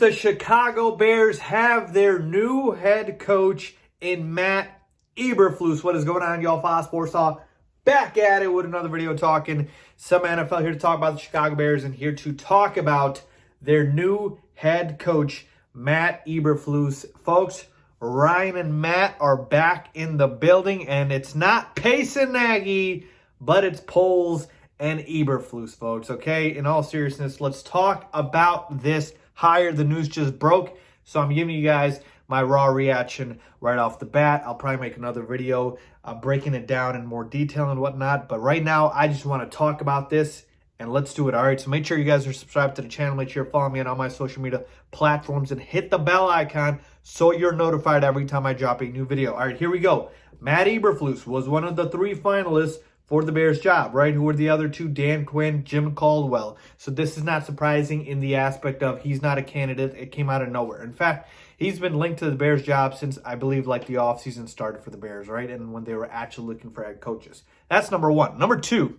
The Chicago Bears have their new head coach in Matt Eberflus. What is going on, y'all? Faiz Sports Talk back at it with another video talking some NFL. Here to talk about the Chicago Bears and here to talk about their new head coach, Matt Eberflus. Folks, Ryan and Matt are back in the building, and it's not Pace and Nagy, but it's Poles and Eberflus, folks, okay? In all seriousness, let's talk about this hire. The news just broke, so I'm giving you guys my raw reaction right off the bat. I'll probably make another video breaking it down in more detail and whatnot, but right now, I just want to talk about this, and let's do it, all right? So make sure you guys are subscribed to the channel. Make sure you're following me on all my social media platforms and hit the bell icon so you're notified every time I drop a new video. All right, here we go. Matt Eberflus was one of the 3 finalists for the Bears job, right? Who were the other 2? Dan Quinn, Jim Caldwell. So this is not surprising in the aspect of he's not a candidate. It came out of nowhere. In fact, he's been linked to the Bears job since, I believe, like the offseason started for the Bears, right? And when they were actually looking for head coaches. That's number 1. Number 2,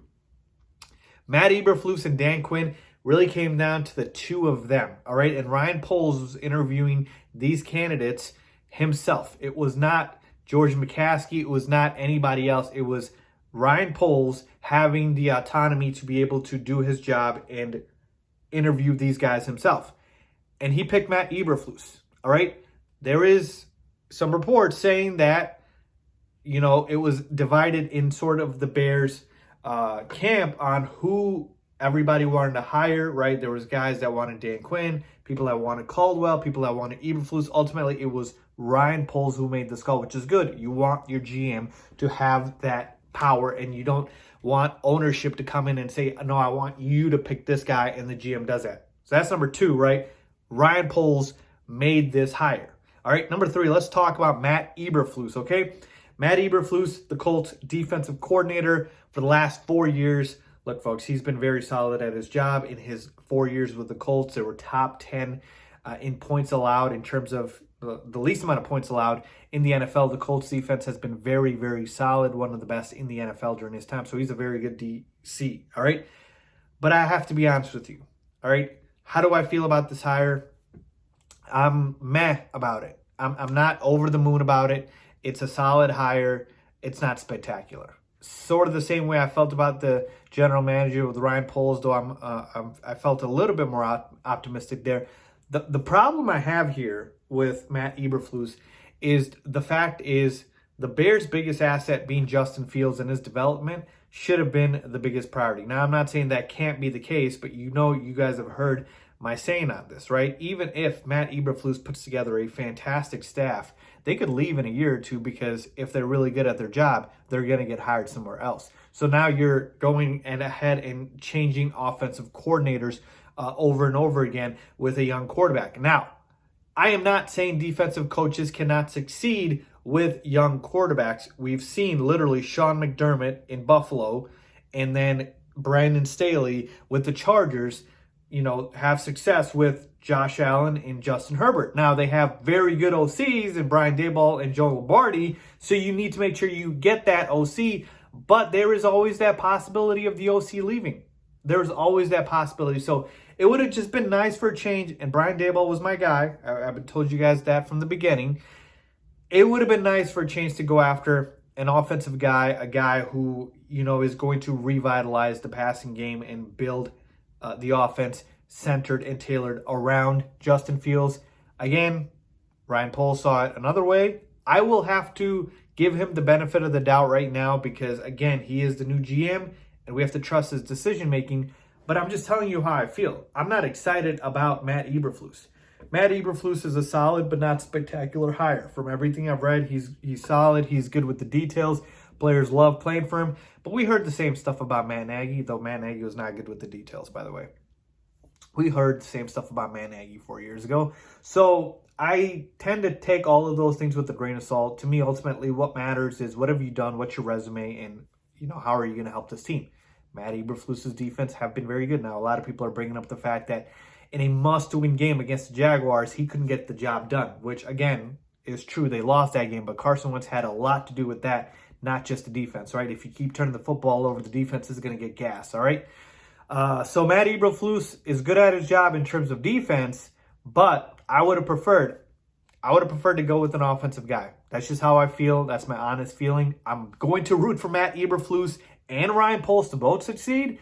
Matt Eberflus and Dan Quinn really came down to the 2 of them, all right? And Ryan Poles was interviewing these candidates himself. It was not George McCaskey. It was not anybody else. It was Ryan Poles having the autonomy to be able to do his job and interview these guys himself. And he picked Matt Eberflus, all right? There is some reports saying that, you know, it was divided in sort of the Bears camp on who everybody wanted to hire, right? There was guys that wanted Dan Quinn, people that wanted Caldwell, people that wanted Eberflus. Ultimately, it was Ryan Poles who made this call, which is good. You want your GM to have that power, and you don't want ownership to come in and say, no, I want you to pick this guy, and the GM does that. So that's number 2, right? Ryan Poles made this hire. All right, number 3, let's talk about Matt Eberflus, okay? Matt Eberflus, the Colts defensive coordinator for the last 4 years. Look, folks, he's been very solid at his job. In his 4 years with the Colts, they were top 10 in points allowed in terms of the least amount of points allowed in the NFL. The Colts defense has been very, very solid, one of the best in the NFL during his time. So he's a very good DC, all right? But I have to be honest with you, all right? How do I feel about this hire? I'm meh about it. I'm not over the moon about it. It's a solid hire. It's not spectacular. Sort of the same way I felt about the general manager with Ryan Poles, though I felt a little bit more optimistic there. The problem I have here with Matt Eberflus is the fact is the Bears' biggest asset being Justin Fields and his development should have been the biggest priority. Now, I'm not saying that can't be the case, but you know you guys have heard my saying on this, right? Even if Matt Eberflus puts together a fantastic staff, they could leave in a year or 2 because if they're really good at their job, they're going to get hired somewhere else. So now you're going ahead and changing offensive coordinators over and over again with a young quarterback. Now, I am not saying defensive coaches cannot succeed with young quarterbacks. We've seen literally Sean McDermott in Buffalo and then Brandon Staley with the Chargers, you know, have success with Josh Allen and Justin Herbert. Now, they have very good OCs in Brian Daboll and Joe Lombardi, so you need to make sure you get that OC, but there is always that possibility of the OC leaving. There's always that possibility. So it would have just been nice for a change, and Brian Daboll was my guy. I've told you guys that from the beginning. It would have been nice for a change to go after an offensive guy, a guy who, you know, is going to revitalize the passing game and build the offense centered and tailored around Justin Fields. Again, Ryan Poles saw it another way. I will have to give him the benefit of the doubt right now because, again, he is the new GM, and we have to trust his decision-making. But I'm just telling you how I feel. I'm not excited about Matt Eberflus. Matt Eberflus is a solid but not spectacular hire. From everything I've read, he's solid. He's good with the details. Players love playing for him. But we heard the same stuff about Matt Nagy, though Matt Nagy was not good with the details, by the way. We heard the same stuff about Matt Nagy 4 years ago. So I tend to take all of those things with a grain of salt. To me, ultimately, what matters is what have you done, what's your resume, and you know how are you going to help this team. Matt Eberflus's defense have been very good. Now, a lot of people are bringing up the fact that in a must-win game against the Jaguars, he couldn't get the job done, which, again, is true. They lost that game, but Carson Wentz had a lot to do with that, not just the defense, right? If you keep turning the football over, the defense is going to get gas, all right? So Matt Eberflus is good at his job in terms of defense, But I would have preferred to go with an offensive guy. That's just how I feel. That's my honest feeling. I'm going to root for Matt Eberflus and Ryan Poles to both succeed.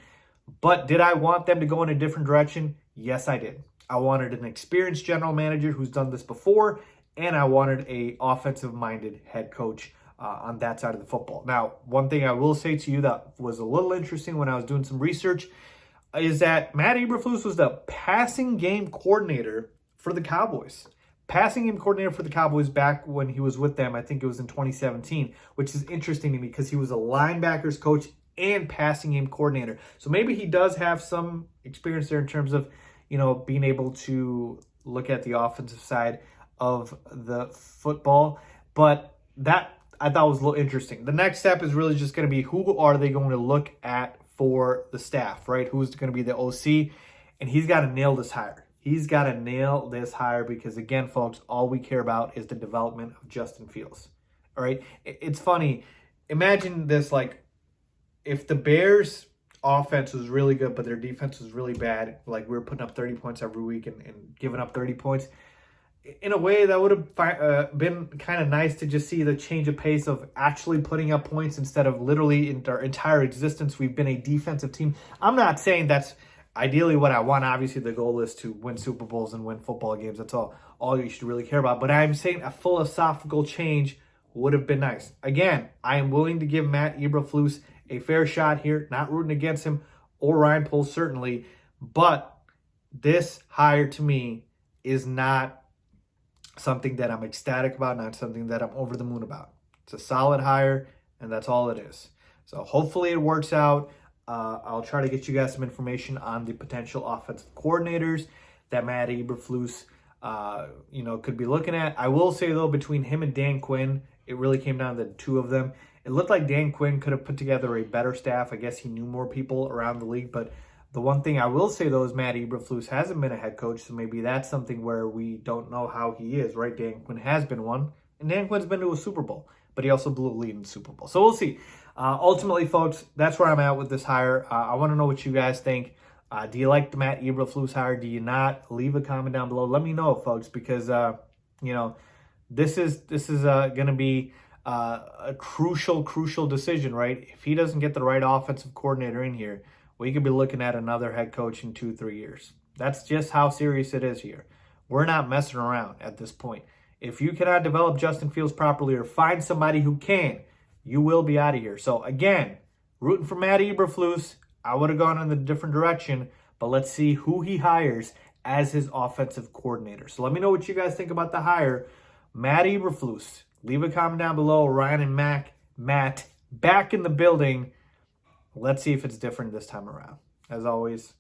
But did I want them to go in a different direction? Yes, I did. I wanted an experienced general manager who's done this before, and I wanted a offensive-minded head coach on that side of the football. Now, one thing I will say to you that was a little interesting when I was doing some research is that Matt Eberflus was the passing game coordinator for the Cowboys. Passing game coordinator for the Cowboys back when he was with them. I think it was in 2017, which is interesting to me because he was a linebackers coach and passing game coordinator. So maybe he does have some experience there in terms of, being able to look at the offensive side of the football. But that I thought was a little interesting. The next step is really just going to be who are they going to look at for the staff, right? Who's going to be the OC? And he's got to nail this hire. He's got to nail this hire because, again, folks, all we care about is the development of Justin Fields. All right? It's funny. Imagine this, like, if the Bears' offense was really good, but their defense was really bad, like we were putting up 30 points every week and giving up 30 points, in a way that would have been kind of nice to just see the change of pace of actually putting up points instead of literally in our entire existence we've been a defensive team. I'm not saying that's ideally what I want. Obviously, the goal is to win Super Bowls and win football games. That's all you should really care about. But I'm saying a philosophical change would have been nice. Again, I am willing to give Matt Eberflus a fair shot here, not rooting against him or Ryan Poles, certainly. But this hire, to me, is not something that I'm ecstatic about, not something that I'm over the moon about. It's a solid hire, and that's all it is. So hopefully it works out. I'll try to get you guys some information on the potential offensive coordinators that Matt Eberflus, could be looking at. I will say, though, between him and Dan Quinn, it really came down to the two of them. It looked like Dan Quinn could have put together a better staff. I guess he knew more people around the league. But the one thing I will say, though, is Matt Eberflus hasn't been a head coach, so maybe that's something where we don't know how he is, right? Dan Quinn has been one, and Dan Quinn's been to a Super Bowl, but he also blew a lead in the Super Bowl. So we'll see. Ultimately, folks, that's where I'm at with this hire. I want to know what you guys think. Do you like the Matt Eberflus hire? Do you not? Leave a comment down below. Let me know, folks, because this is going to be a crucial decision, right? If he doesn't get the right offensive coordinator in here, we could be looking at another head coach in 2-3 years. That's just how serious it is here. We're not messing around at this point. If you cannot develop Justin Fields properly or find somebody who can, you will be out of here. So again, rooting for Matt Eberflus. I would have gone in a different direction, but let's see who he hires as his offensive coordinator. So let me know what you guys think about the hire. Matt Eberflus. Leave a comment down below. Ryan and Matt back in the building. Let's see if it's different this time around. As always,